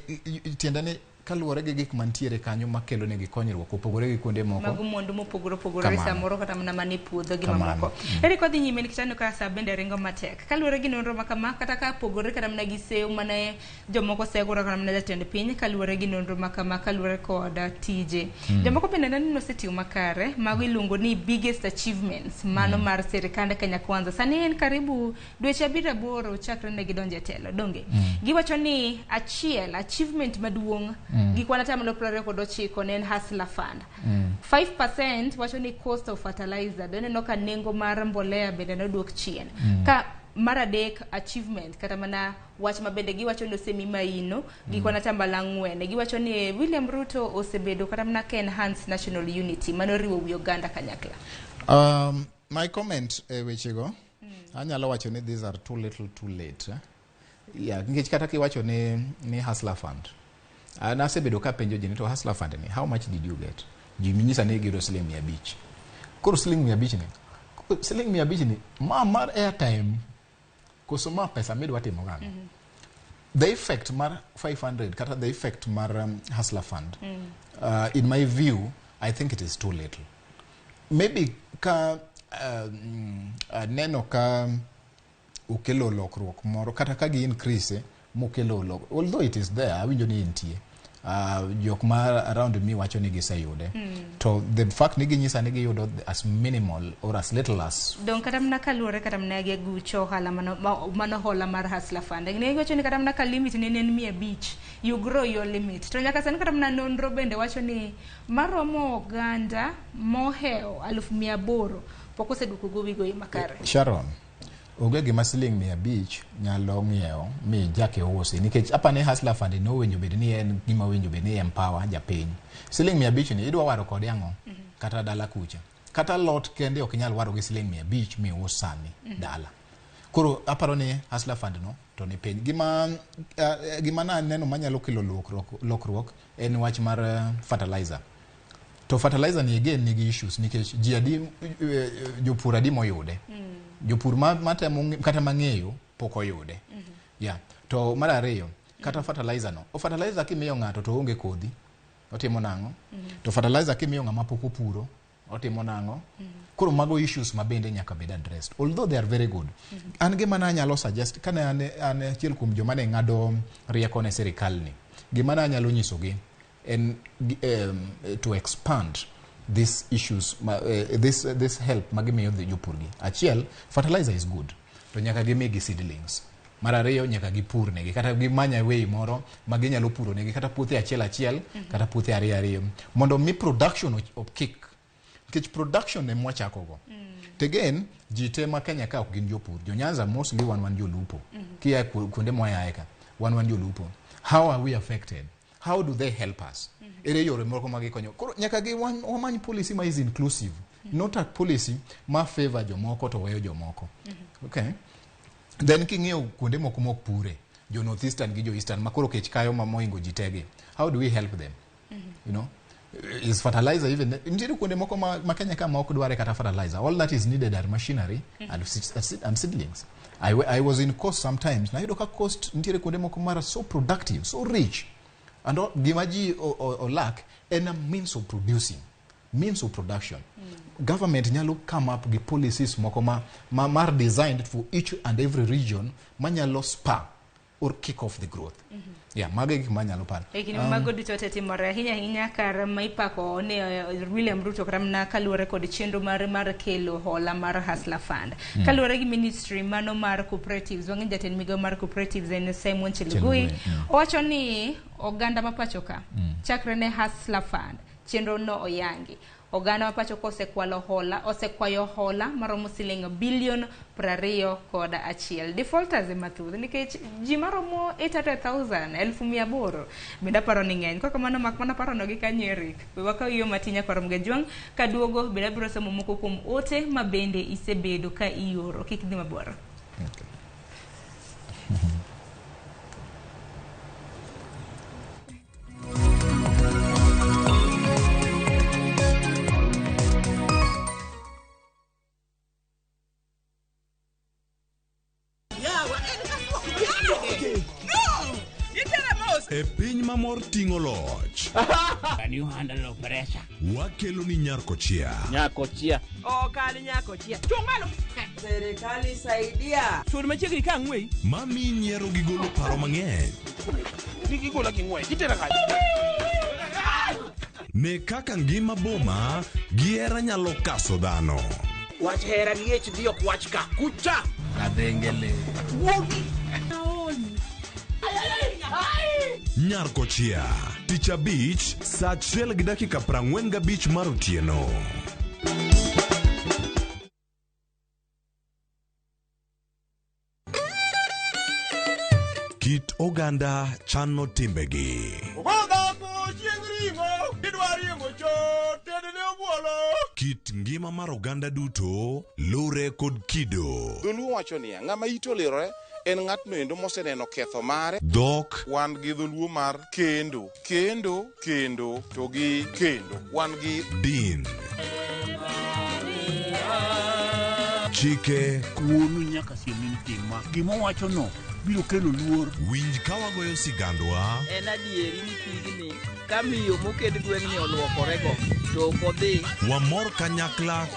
tiende ni kaluwore gi gik mantiere kanyo makelo negi konyruok opogore gi kuonde moko mago mondo mopogore samoro kata mana mani puodho gi mamoko eri kodhi nyime nikech aneno ka sa bende ringo matek kaluwore gi nonro makama kata ka pogore kata mana gi sew mane jomoko segura kata mana jatend piny kaluwore gi nonro makama kaluwore koda tije jomoko bende neno setiyo makare mago iluongo ni biggest achievements mano mar sirikande Kenya Kwanza sani en karibu dweche 7 chakre ne gidonje telo donge giwacho ni achievement maduong' gikwana tamalo 29 ne en Hustler Fund 5% wacho ni cost of fertilizer doneno ka nengo mar mbolea bende nodwok chien ka mar adek achievement kata mana wach mabende giwacho ni osemi maino gikwana tambala 4 giwacho ni William Ruto osebedo kata mana ka enhance national unity mano riwo wi Uganda kanyakla. My comment wechego anyalo wacho ni these are too little too late yeah ngech kata kiwacho ni Hustler Fund nasebedo ka penjo jini to Hustler Fund ni how much did you get jiminyisa ni giro siling 500 koro siling 500 ni siling 500 ni mar airtime kusoma pesa midwa timo gano the effect mar 500 kata the effect mar Hustler Fund in my view I think it is too little maybe ka neno ka ukelo lokruok moro kata ka gi increase mukelo lokruok although it is there awinjo ni intie jok ma around me wacho ni giseyude to the fact ni ginyisa ni giyudo as minimal or as little as don kata mna kaluore kata mna ge gucho hala mano hola mar Hustler Fund ne wacho ni kata mna ka limit ne en 500 you grow your limit to nyaka san kata mna nonro bende wacho ni maromo Uganda moheo 1800 pok oseduko gowigo makare Sharon oge gima siling 500 nyalo ng'iewo mi jake usi nikech apane Hustler Fund no winjo bed ni en gima winjo bed ni empower japiny siling 500 ni idwa waro kod yango kata dala kucha kata lot kende ok nyal waro gi siling 500 mi usani dala koro aparo ni Hustler Fund no to ni piny gima na neno manyalo kelo lokruok en wach mar fertilizer to fertilizer ni again ni issues nikech jiadi jopur adi moyude jopur matemo kata mang'eyo pok oyude yeah to mar ariyo kata fertilizer no fertilizer kimiyo ng'ato to onge kodhi otimo nango to fertilizer kimiyo ng'ama pok opuro otimo nango koro mago issues mabende nyaka bed addressed although they are very good an gima na nyalo suggest kana an achiel kuom joma ne ng'ado rieko ne sirikal ni gima na nyalo nyisogi and to expand these issues this help magimiyo the jopurgi achiel fertilizer is good to nyaka gimigi seedlings mar ariyo nyaka gipur negi kata gimanya way moro maginyalo puro negi kata puothe achiel kata puothe ariyo mondo mi production of kick production ne mwachakogo again jite ma Kenya ka ok gin jopur jo Nyanza mostly wan jolupo kia kuonde moyaeka wan jolupo how are we affected how do they help us ere yore moko magikonyo koro nyaka gi wamany policy ma is inclusive not a policy ma favor jomoko to weyo jomoko okay then king'eyo kuonde moko mok pure jo North Eastern gi jo Eastern makoro kech kayo moingo jitege how do we help them you know is fertilizer even nitiere kuonde moko ma Kenya kama ok dware kata fertilizer all that is needed are machinery and seedlings I was in coast sometimes na yudo ka coast nitiere kuonde moko mara so productive so rich and gimaji o lack and a means of production government nyalo come up with policies moko mar designed for each and every region manyalo spur or kick off the growth yeah mage gik manyalo par ekini mago duto tetimore hinya kar maipako ne William Ruto kramna kaluore kod chenro mar kelo hola mar Hustler Fund kaluore gi ministry mano mar cooperatives wangi jatend migo mar cooperatives en Simon Chelugui owacho ni oganda mapachoka chakre ne Hustler Fund chenro no oyangi oganda mapacho osekwayo hola maromo siling bilion 21 defaulters mathuth nikech ji maromo 800,000 benda paro ni ng'eny kaka mano makmana paro no gi kanyerik waka yo matinya korom gejwang kaduogo benda biro somo moko kuom ote mabende isebedo ka ioro kik dhi mabor E piny mamor ting'o loch. Can you handle pressure? Wakelo ni Nyarkochia. Nyarkochia. Oh, kali Nyarkochia. Chungalo. Serikali saidia. Sur machiegni ka ng'wei. Mami nyiero gi golo paro mang'eny. Gigola gi ng'wei. Gitera kaji. Ne kaka ngima boma giera nyalo kaso dhano. Wach hera liech dhiok wach ka kucha. Adhengele. Wogi. Nyarkochia, Tich Abich, saa 1:45 mar otieno. Kit oganda chano timbegi. Kit ngima mar oganda duto lure kod kido. Dholuo wacho niya, ng'ama ito lirore en ng'atno endo moseneno ketho mare. Dhok Wan gi dholuo mar kendo to gi kendo. Wan gi din. Chike Kuonu nyaka siemin tima. Gimo wacho no biro kelo luor. winj ka wagoyo sigandwa. En adieri ni pigni kamiyo moked gweng'ni oluokorego to ok odhi. Wamor kanyakla.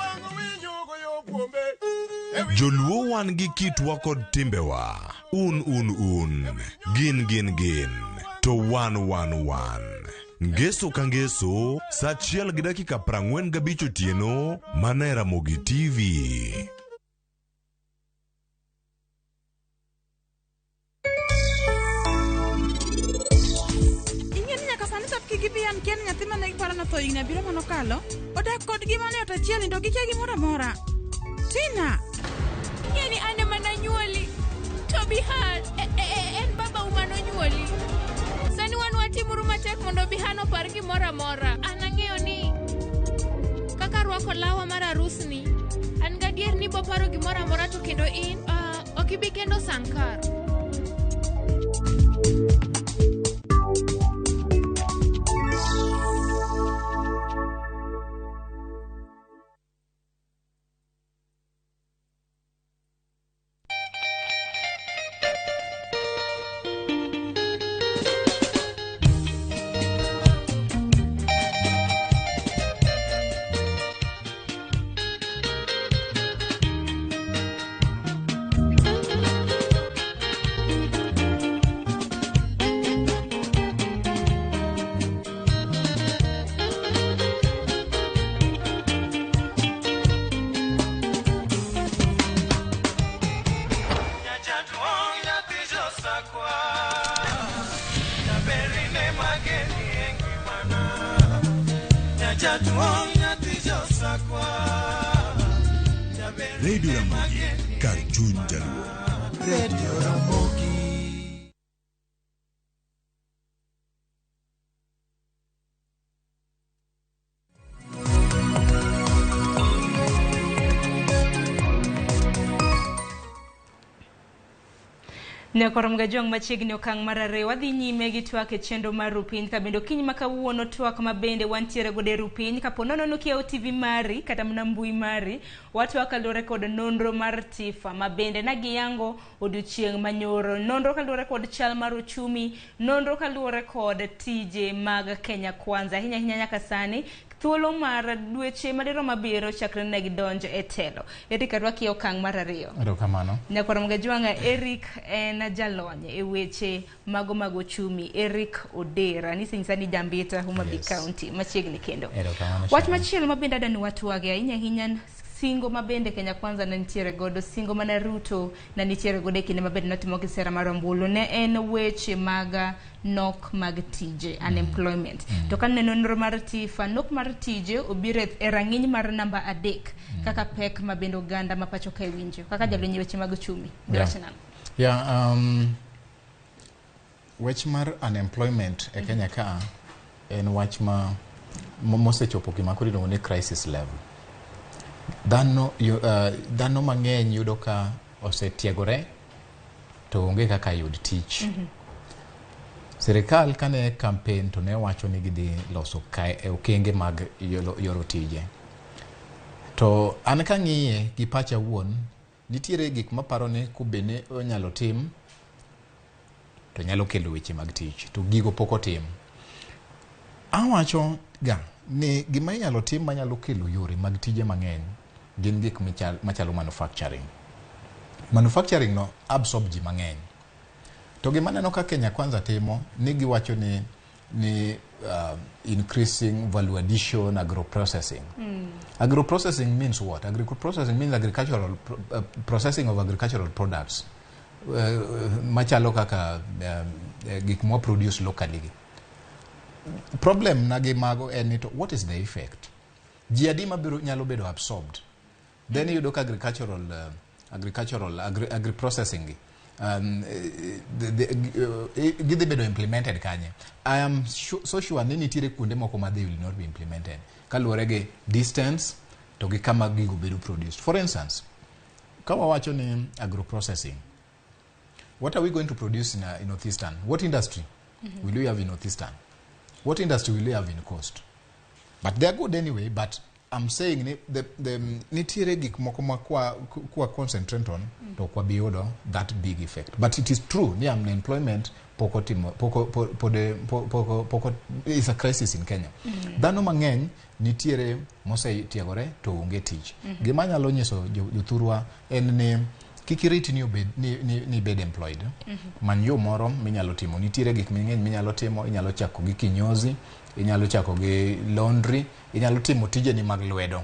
Joluo wan gi kitwa kod timbewa. Un. Gin. To wan. Ngeso ka ngeso, saa 1:45 otieno, mana Ramogi TV. Kibian ken nyathi mane giparo na thoyi na biro manokalo odak kod gima ne otachiel ndo gikia gimoro amora. Tina yani ane mana nyuoli to Bihan en baba umano nyuoli. Sani wan watimuru matek mondo Bihan opar gimoro amora. An ang'eyo ni kaka rwako lawa mar arusni an gadier ni boparo gimoro amora to kendo in ok ibi kendo sankar. Radio Ramogi, kar chuny jaluo. Radio Ramogi. Ne korom ga jong machiegni okang' mar ariyo wadhi nyime gi twak e chenro mar rupiny ka bendo kiny makawuono twak ma bende wantiere gode rupiny kapo nono kia TV mari kata mana mbui mari watwak kaluwore kod nonro mar TIFA ma bende nagiyango odiochieng' manyoro. Nonro kaluwore kod chal mar uchumi, nonro kaluwore kod tije mag Kenya Kwanza ahinya nyaka sani thuolo mar dweche madirom mabiro chakre ne gidonjo e telo. Eric arwaki okang' mar ariyo. Erokamano. Ne korom ga jwanga Eric en jalony e weche mago mag uchumi. Eric Odera ni sinsani Jambita Homa Bay County machiegni kendo. Erokamano. Wach machielo mabende adani watwage ahinya singo mabende Kenya Kwanza na nitiere godo, singo mana Ruto na nitiere godo kinde mabende notimo kisera mar ombulu ne en weche mag nok mag tije, unemployment. To kan nonro mar TIFA nok mar tije obiro e rang'iny mar namba 3 kaka pek mabende oganda mapacho ka winjo kaka jalony weche mag uchumi. Weche mar unemployment e Kenya ka en wach ma mosechopo gima koro iluongo ni crisis level. Dhano mang'eny yudo ka osetiegore to onge kaka yud tich. Serikal kane campaign to ne wacho ni gidhi loso okenge mag yoro tije. To an kang'iye gi pacha wuon, nitiere gik maparo ni kubene onyalo tim to nyalo kelo weche mag tich to gigo poko tim. Awacho ga ni gima inyalo tim manyalo kelo yore mag tije mang'eny gin gik machalo manufacturing no absorb ji mang'eny. To gima neno ka Kenya Kwanza timo ni giwacho ni increasing value addition, agro-processing. Agro-processing means what? Agro-processing means agricultural processing of agricultural products. Machalo kaka gik mo produce locally. Problem nagi mago enito, what is the effect? Jiadima nyalo bedo absorbed. Then you look agri-processing. Gidhi bedo implemented kanye. I am so sure ni nitiere kuonde moko ma they will not be implemented. Kaluwore gi distance to gi kama gigo bedo produced. For instance, kama wacho ni agro-processing. What are we going to produce in Northeastern? What industry will we have in Northeastern? What industry will we have in Coast? But they are good anyway, but I'm saying the nitiere gik moko ma kwa concentrate on to kwa biodo that big effect. But it is true, ni unemployment poko is a crisis in Kenya. Dhano mang'eny nitiere mose tiagore to onge tich. Gima nyalo nyiso jothurwa en ni kikiriti ni bed employed. Man yo moro minyalo timo. Nitiere gik mang'eny minyalo timo, inyalo chako gi kinyozi, inyalo chako gi laundry, inyalo timo tije ni mag lwedo.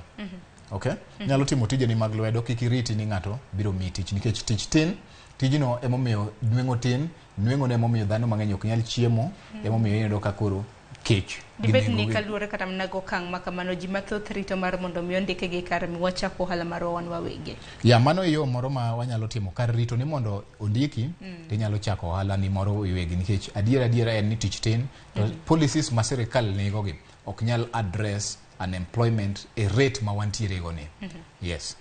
Okay? Inyalo timo tije ni mag lwedo kikiriti ni ng'ato biro mi tich nikech tich tin, tijino emomiyo nweng'o tin, nweng'o ne emomiyo dhano mang'eny ok nyal chiemo, emomiyo iyudo ka koro kech. Dibet ni kaluwore kata mana gokang' makamano ji mathoth rito mar mondo mi ondike gi kar mi wachako ohala marwa wan wawegi. Ya mano yo moro ma wanyalo timo kar rito ni mondo ondiki inyalo chako ohala ni moro iwegi nikech adiera en ni tich tin to policies ma sirikal nigo gi ok nyal address unemployment e rate ma wantiere go ni. Yes.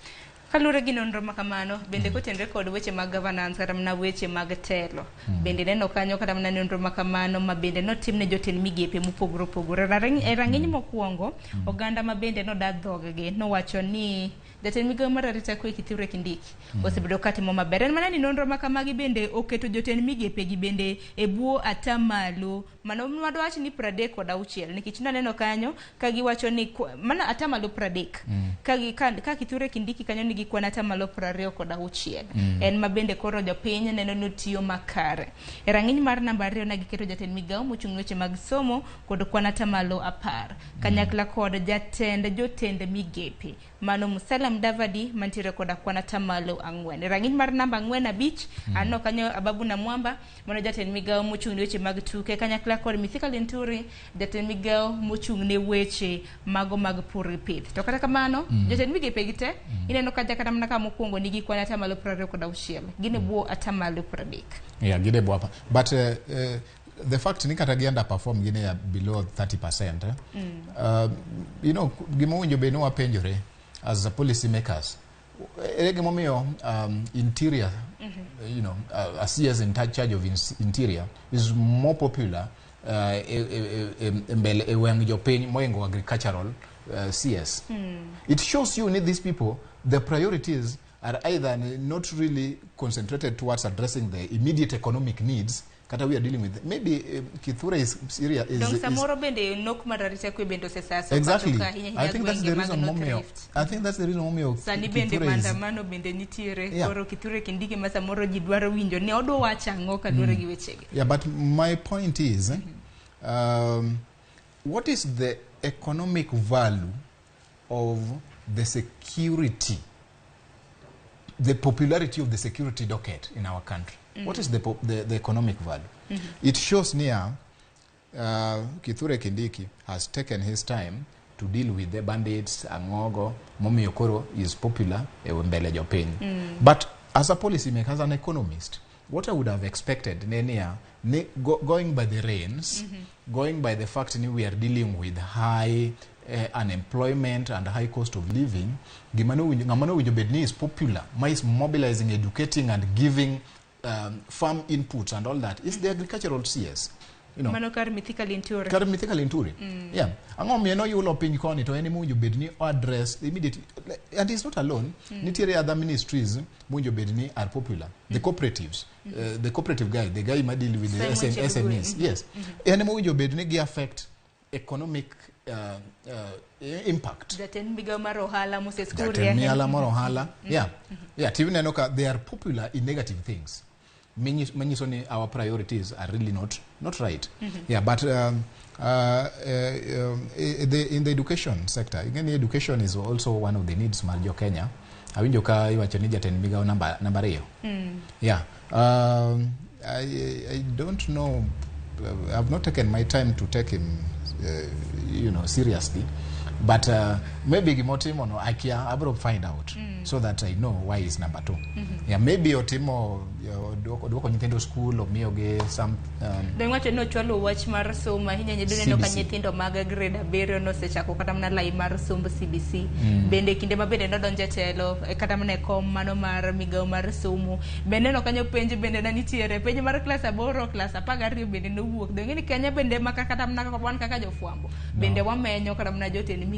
Kalure gi nonro makamano bende kotenre kod weche mag governance kata mana weche mag telo bende neno kanyo kata mana nonro makamano ma bende notim ne jotend migepe mopogore opogore. Rang'iny mokwongo oganda ma bende nodak dhogegi nowacho ni jatend migawo mar arita kwe Kithure Kindiki osebedo katimo maber. En mana ni nonro makamagi bende oketo jotend migepe gi bende e bwo atamalo mano madwach ni 36 nikech naneno kanyo ka giwacho ni mana atamalo 30 ka Kithure Kindiki kanyo ni gikwana atamalo 26 en mabende koro jopiny neno ni tiyo makare. E rang'iny mar namba 2 na giketo jatend migawo mochung' weche mag somo kod kwana atamalo 10 kanyakla kod jotend migepe mano Musala Mudavadi mantiere koda kwana atamalo 4. Rang'iny mar namba 4 anno kanyo Ababu na Mwamba mano jatend migawo mochung' ne weche mag tuke kanyakla kod Mithika Linturi jatend migawo mochung' ne weche mago mag pur gi pith. To kata kamano jatend migepe gite ineno ka kata mana ka mokwongo nigi kwana atamalo 26 gine bwo atamalo 30. Yeah, gine bwo apa. But the fact ni kata gienda perform gine ya below 30%. You know, gimo winjo be no wapenjore as a policy makers. Gimomiyo interior, you know, a CS in charge of interior is more popular mbele when you're paying more agricultural CS. It shows you need these people, the priorities are either not really concentrated towards addressing the immediate economic needs kata we are dealing with. Maybe Kithure is serious. Exactly. I think that's the reason Momio. Sani bende mandamano bende nitiere koro Kithure Kindiki masa moro ji dwaro winjo ne odo wacha ang'o kaluwore gi wechegi. Yeah, but my point is what is the economic value of the security, the popularity of the security docket in our country? What is the economic value? It shows near Kithure Kindiki has taken his time to deal with the bandits, Angogo, Momi Okoro is popular, Mbele Jopin. But as a policymaker, as an economist, what I would have expected, going by the reins, going by the fact that we are dealing with high unemployment and high cost of living, Ngamano Wijobedni is popular, is mobilizing, educating and giving farm inputs and all that. It's the agricultural CS. mano kar Mithika Linturi. Kar Mithika Linturi. Yeah. Ang'o mieno yulo piny koni to eni munjo bedni address immediately, and it's not alone. Nitiere other ministries munjo bedni are popular. The cooperatives, the cooperative guy, the guy ma deal with the SMEs. Yes. Eni munjo bedni gi affect economic impact. Jatend migawo mar ohala Moses Kuria. Jatend migawo mar ohala. Yeah. Yeah, tivineno ka they are popular in negative things. Manyiso ni our priorities are really not right. Yeah, but in the education sector, again, education is also one of the needs marjo Kenya. Awinjo ka iwacho ni jatend migawo namba 2. Yeah. I don't know. I've not taken my time to take him seriously. But maybe Gimotimo no Akia, I will find out so that I know why he's number 2. Yeah, maybe Otimo Doko Nintendo School or Mioge some. Don't watch no cholo watch Marasoma, Hinja no Nintendo Maga grade a burial no sechako Katamana Lai Marasumba CBC. Bende Kindema Bende no Donjatello, a Katamane Mano Mara Migo Marasumu, Beneno Canyo Penji Bendanitiere, Penji Mara class a Boro class, a Pagari Bende no work. The any Kenya Bende Makatamaka one Kakajo Fuambo. Bende one man Yokaramna Jotin. I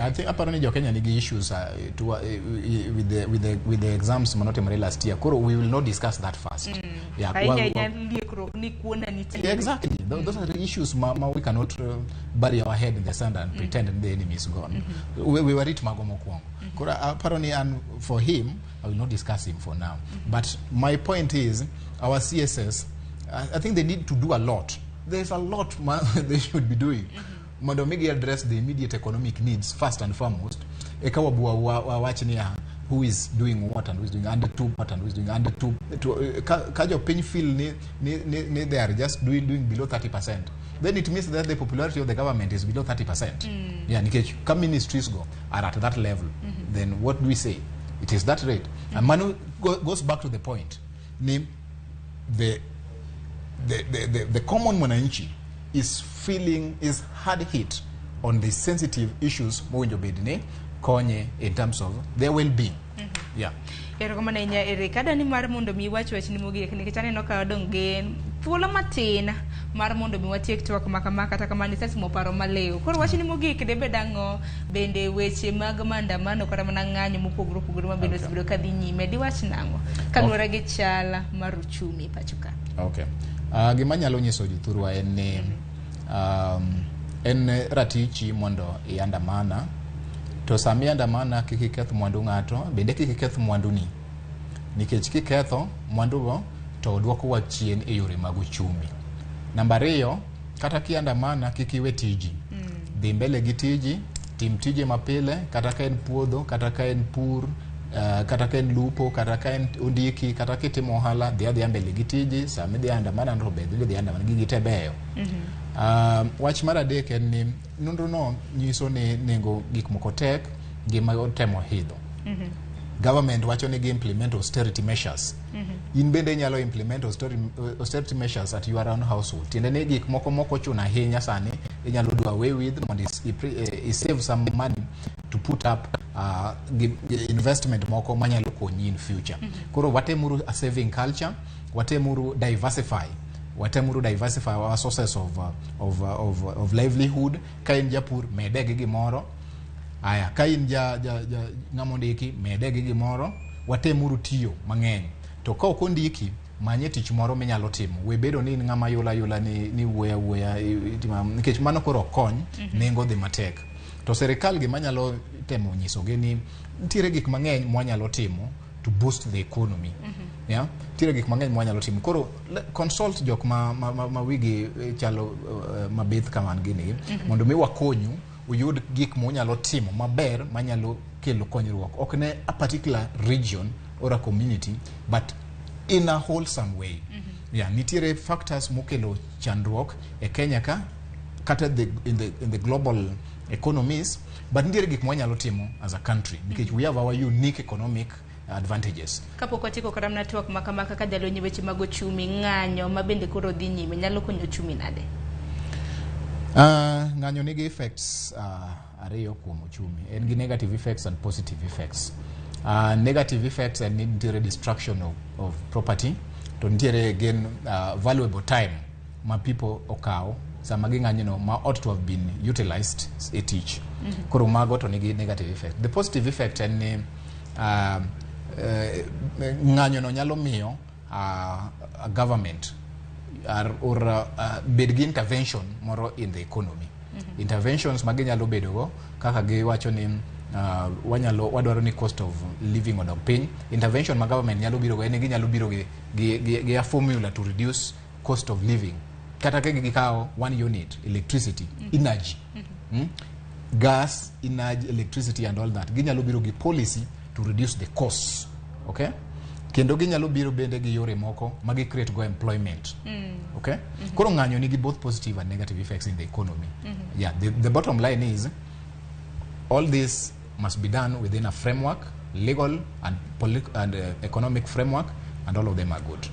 think apparently Kenya nigi issues with the exams manotemre last year. Koro, we will not discuss that first. Yeah, exactly. Those are the issues we cannot bury our head in the sand and pretend the enemy is gone. We were it Magomo Kwong. Koro, apparently, and for him, I will not discuss him for now. But my point is, our CSS, I think they need to do a lot. There's a lot they should be doing. Mondomigi address the immediate economic needs first and foremost. Ekawa watching who is doing what and who is doing under 2 what and who is doing under 2. Kajo pain feel they are just doing below 30%. Then it means that the popularity of the government is below 30%. Yeah, come ministries are at that level. Then what do we say? It is that rate. And Manu goes back to the point. The common mwananchi is hard hit on the sensitive issues konye in terms of their well-being. Yeah. Erokomana inya erikada ni mar mondo mi wach ni mogi nikech aneno ka dongen thuolo matin mar mondo mi watiek twak makamaka kata kamani sasa moparo maleo. Koro wach ni mogi kede bedango bende weche mag maandamano kata mana ng'anyo mopogore mabende osebiro kadhi nyime di wach nango kaluwore gi chala mar uchumi pachuka. Okay. Gima nyalo nyiso jithurwa en ni en ratichi mondo iandamana to sami andamana kikiketh mwandu ng'ato bende kikiketh mwandu ni nikech kiketho mwandu go to dwoko wa chien e yore mag uchumi. Namba 2, kata kiandamana kikiwe tiji dhi mbele gi tiji, tim tije mapile, kata ka en puodho, kata ka en pur, kata ka en lupo, kata ka en undiki, kata kitimo ohala, dhi mbele gi tiji. Sami dhi andamana ndo bende dhi andamana gi gitebeyo. Wach mar adek en ni nonro no nyiso ni nengo gik moko tek gima otemo hidho. Government wacho ni gi implement austerity measures. In bende nyalo implement austerity measures at your own household. Tiende ni gik moko chuna hinya sani inyalo do away with and save some money to put up investment moko manyalo konyi in future. Koro watemuru a saving culture, watemuru diversify our sources of livelihood. Kain japur medege gimoro, aya kain ngamondiki medege gimoro, watemuru tiyo mang'eny. To ka okondiki manye tich moro minyalo timo. We bedo ni ng'ama yula ni wuya nikech mano koro kony nengo dhi matek. To serikal gima nyalo temo nyiso gini nitiere gik mang'eny mwanyalo timo to boost the economy. Yeah, tire gik mang'eny mwanyalo timo. Koro consult jok ma wigi chalo mabith kaman gini mondo mi wakonyu uyud gik mwanyalo timo maber manyalo kelo konyruok ok ne a particular region or a community but in a wholesome way. Yeah, nitiere factors mokelo chandruok e Kenya kata in the global economies, but nitiere gik mwanyalo timo as a country because we have our unique economic advantages. Kapok watiko kata mna twak makamaka ka jalo nyi weche mag ochumi ng'anyo mabende koro dhi nyime nyalo konyo ochumi nade? Ng'anyo nigi effects ariyo kuom ochumi. En gi negative effects and positive effects. Negative effects and nitiere destruction of property. To nitiere again valuable time ma people okaw sama ging'anyo ma ought to have been utilized e tich. Koro mago to nigi negative effect. The positive effect en ni ng'anyo no nyalo miyo a government or bed gi intervention moro in the economy. Interventions ma ginyalo bedogo kaka giwacho ni wadwaro ni cost of living odok piny. Intervention ma government nyalo biro go en ginyalo biro gi a formula to reduce cost of living. Kata ke gikawo 1 unit electricity, energy, gas, energy, electricity and all that. Ginyalo biro gi policy to reduce the costs. Okay? Kendo ginyalo biro bende gi yore moko magi create go employment. Okay? Koro ng'anyo nigi both positive and negative effects in the economy. Yeah, the bottom line is all this must be done within a framework, legal and economic framework, and all of them are good.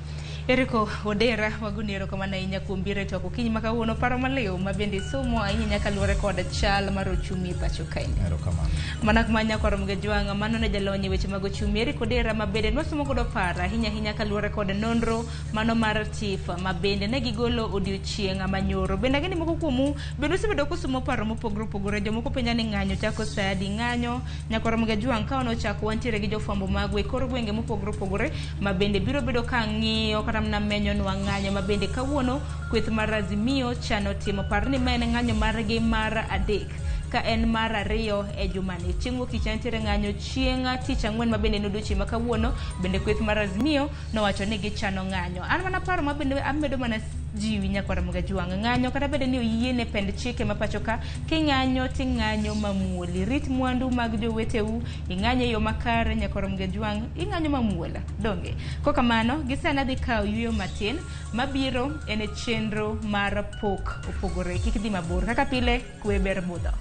Eriko Odera wagunero kama na inya kumbire to kokinyi makawuono paro maleo mabende somo ahinya kaluore koda chal mar ochumi pacho kae. Ero kamano. Manak manya koro mgejwanga mano ne jalonye weche mag ochumi. Eriko Odera mabende nosomo godo para ahinya kaluore koda nonro mano mar TIFA mabende ne gigolo odiochienga manyoro. Bende gini moko kuomu bende osebedo kosomo paro mopogore jomoko penja ni ng'anyo chako sadi ng'anyo nyakoro mgejwanga ka ono chako wantiere gi jofwambo magwe koro gwenge mopogore mabende biro bedo ka ng'iyo na menyo nwa ng'anyo mabende kawuono kweth mar Azimio chano timo par ni men ng'anyo margi mar adek ka en mar 2 e jumani. Chieng' wuok tich nitiere ng'anyo chieng' tich ang'wen mabende nodochi makawuono bende kweth mar Azimio nowacho ni gichano ng'anyo. An mana paro mabende amedo mana jiwi nyakora mgejwanga ng'anyo kata bede ni oyiene pend chike mapacho ka king'anyo ting'anyo mamuoli rit mwandu mag joweteu ing'anyo yo makare nyakora mgejwanga ing'anyo mamuola donge koka mano gisana dhi kaw yuyo matin mabiro ene chenro mar pok opogore kik dhi mabor kaka pile kwe ber budho.